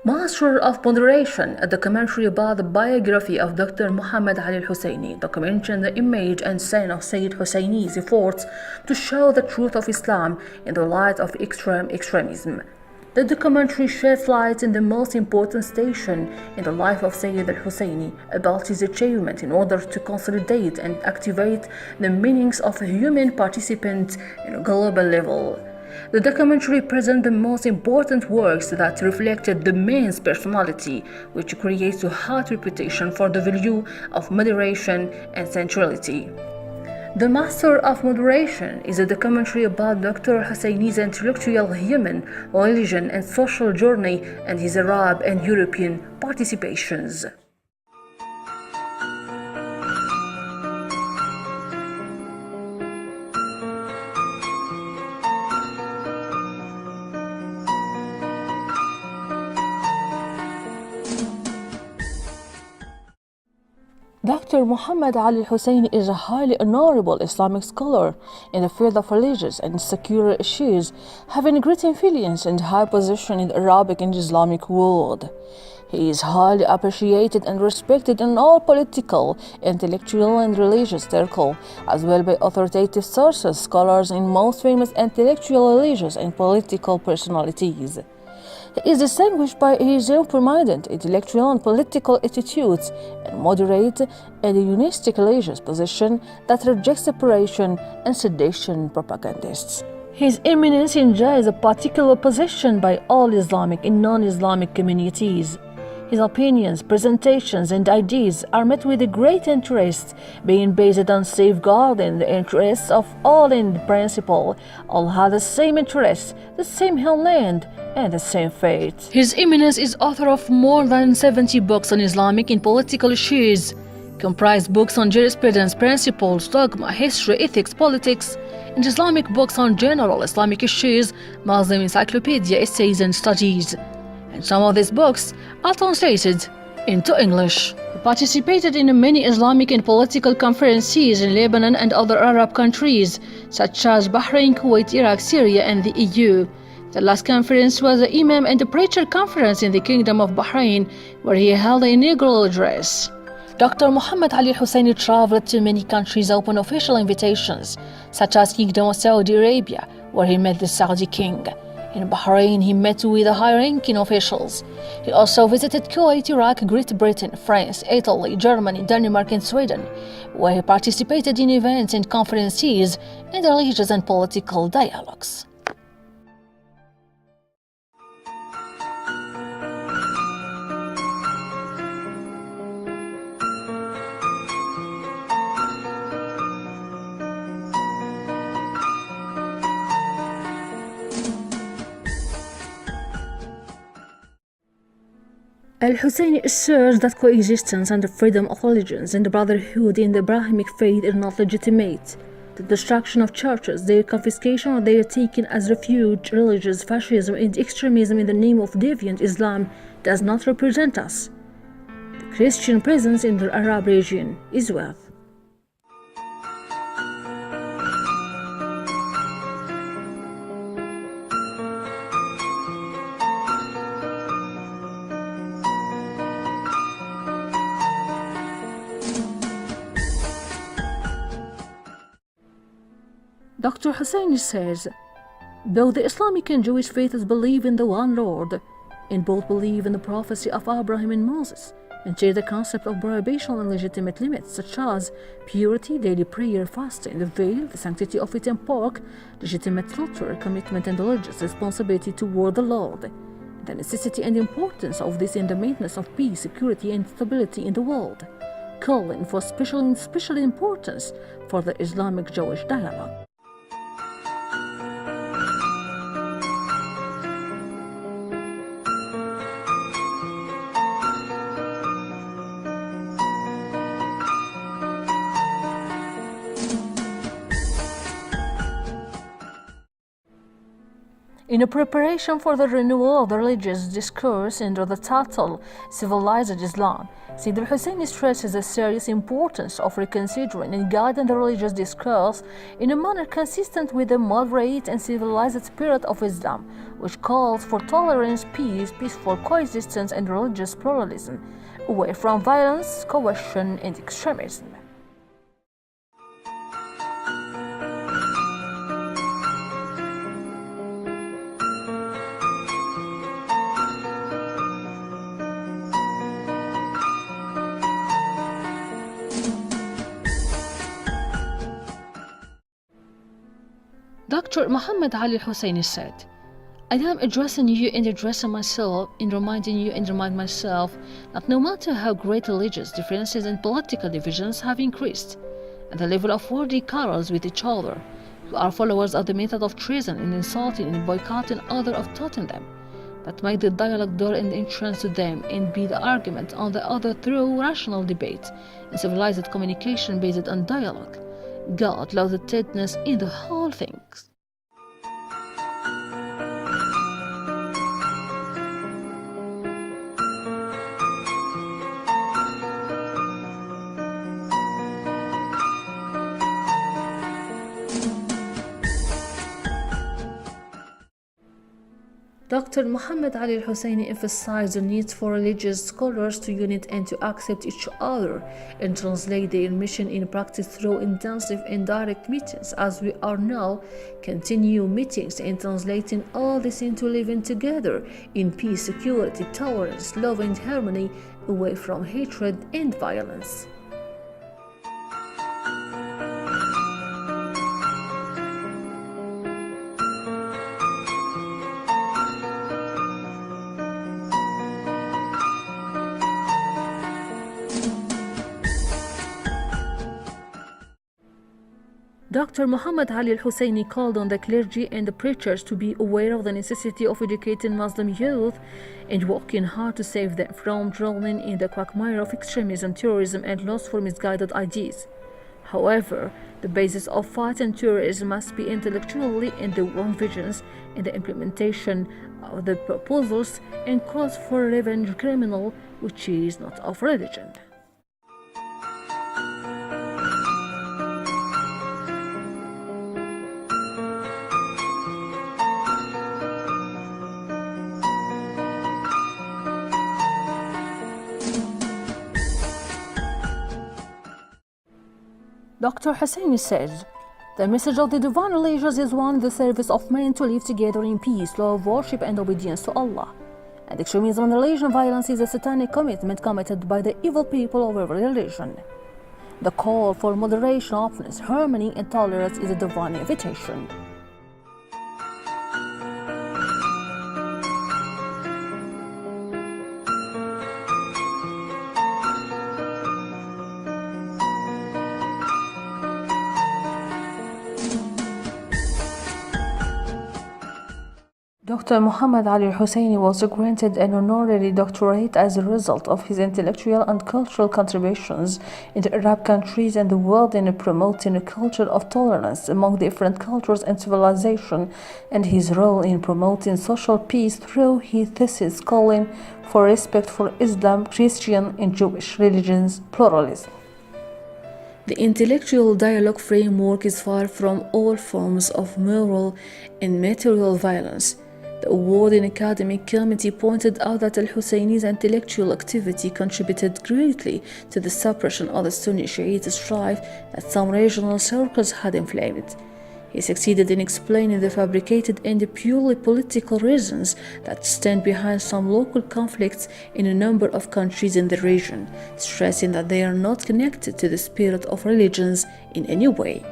Master of Moderation, a documentary about the biography of Dr. Mohamad Ali El Husseini, documenting the image and scene of Sayed Husseini's efforts to show the truth of Islam in the light of extremism. The documentary sheds light on the most important station in the life of Sayed El Husseini about his achievement in order to consolidate and activate the meanings of human participants on a global level. The documentary presents the most important works that reflected the man's personality, which creates a high reputation for the value of moderation and centrality. The Master of Moderation is a documentary about Dr. Husseini's intellectual, human, religion, and social journey and his Arab and European participations. Dr. Mohamad Ali El Husseini is a highly honorable Islamic scholar in the field of religious and secular issues, having great influence and high position in the Arabic and Islamic world. He is highly appreciated and respected in all political, intellectual, and religious circles, as well by authoritative sources, scholars, and most famous intellectual, religious, and political personalities. He is distinguished by his open-minded intellectual and political attitudes and moderate and humanistic religious position that rejects separation and sedition propagandists. His Eminence enjoys a particular position by all Islamic and non-Islamic communities. His opinions, presentations, and ideas are met with a great interest, being based on safeguarding the interests of all in principle. All have the same interests, the same homeland, and the same faith. His Eminence is author of more than 70 books on Islamic and political issues, comprised books on jurisprudence, principles, dogma, history, ethics, politics, and Islamic books on general Islamic issues, Muslim encyclopedia, essays, and studies. And some of these books are translated into English. He participated in many Islamic and political conferences in Lebanon and other Arab countries, such as Bahrain, Kuwait, Iraq, Syria, and the EU. The last conference was the Imam and the Preacher Conference in the Kingdom of Bahrain, where he held an inaugural address. Dr. Mohamad Ali El Husseini traveled to many countries upon official invitations, such as Kingdom of Saudi Arabia, where he met the Saudi king. In Bahrain, he met with the high-ranking officials. He also visited Kuwait, Iraq, Great Britain, France, Italy, Germany, Denmark, and Sweden, where he participated in events and conferences and religious and political dialogues. Al-Husseini asserts that coexistence and the freedom of religions and the brotherhood in the Abrahamic faith are not legitimate. The destruction of churches, their confiscation or their taking as refuge, religious fascism and extremism in the name of deviant Islam does not represent us. The Christian presence in the Arab region is wealth. Dr. Husseini says, though the Islamic and Jewish faiths believe in the one Lord, and both believe in the prophecy of Abraham and Moses, and share the concept of prohibition and legitimate limits such as purity, daily prayer, fasting, the veil, the sanctity of eating pork, legitimate slaughter, commitment and religious responsibility toward the Lord, the necessity and importance of this in the maintenance of peace, security and stability in the world, calling for special importance for the Islamic-Jewish dialogue. In a preparation for the renewal of the religious discourse under the title Civilized Islam, Sayed El Husseini stresses the serious importance of reconsidering and guiding the religious discourse in a manner consistent with the moderate and civilized spirit of Islam, which calls for tolerance, peace, peaceful coexistence, and religious pluralism, away from violence, coercion, and extremism. Dr. Mohamad Ali El Husseini said, I am addressing you and addressing myself in reminding you and remind myself that no matter how great religious differences and political divisions have increased, and the level of worldly quarrels with each other, you are followers of the method of treason in insulting and boycotting others of taughting them, that make the dialogue door and entrance to them and be the argument on the other through rational debate and civilized communication based on dialogue. God loves the tenderness in the whole things. Dr. Mohamad Ali El Husseini emphasized the need for religious scholars to unite and to accept each other and translate their mission in practice through intensive and direct meetings, as we are now continue meetings and translating all this into living together in peace, security, tolerance, love, and harmony, away from hatred and violence. Dr. Mohamad Ali El Husseini called on the clergy and the preachers to be aware of the necessity of educating Muslim youth and working hard to save them from drowning in the quagmire of extremism, terrorism, and loss for misguided ideas. However, the basis of fighting terrorism must be intellectually in the wrong visions and the implementation of the proposals and cause for revenge criminal, which is not of religion. Dr. Husseini says, the message of the divine religions is one in the service of men to live together in peace, love, worship, and obedience to Allah. And extremism and religion violence is a satanic commitment committed by the evil people of every religion. The call for moderation, openness, harmony, and tolerance is a divine invitation. Dr. Mohamad Ali El Husseini was granted an honorary doctorate as a result of his intellectual and cultural contributions in the Arab countries and the world in promoting a culture of tolerance among different cultures and civilization, and his role in promoting social peace through his thesis calling for respect for Islam, Christian, and Jewish religions pluralism. The intellectual dialogue framework is far from all forms of moral and material violence. The awarding academic committee pointed out that Al-Husseini's intellectual activity contributed greatly to the suppression of the Sunni Shiite strife that some regional circles had inflamed. He succeeded in explaining the fabricated and purely political reasons that stand behind some local conflicts in a number of countries in the region, stressing that they are not connected to the spirit of religions in any way.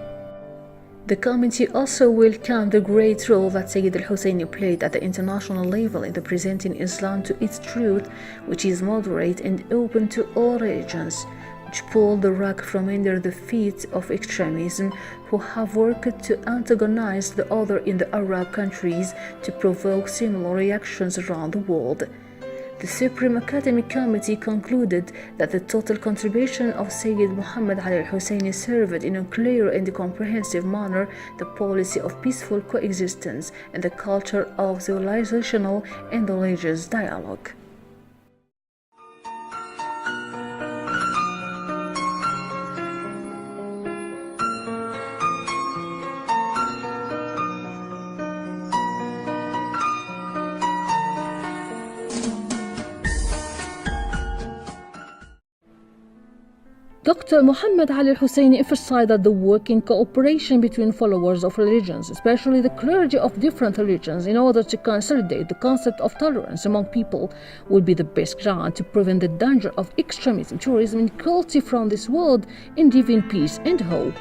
The committee also welcomed the great role that Sayed El Husseini played at the international level in presenting Islam to its truth, which is moderate and open to all religions, which pulled the rug from under the feet of extremism who have worked to antagonize the other in the Arab countries to provoke similar reactions around the world. The Supreme Academic Committee concluded that the total contribution of Sayed Mohamad Ali El Husseini served in a clear and comprehensive manner the policy of peaceful coexistence and the culture of civilizational and religious dialogue. Dr. Mohamad Ali El Husseini emphasized that the working cooperation between followers of religions, especially the clergy of different religions, in order to consolidate the concept of tolerance among people, would be the best ground to prevent the danger of extremism, terrorism, and cruelty from this world and live in peace and hope.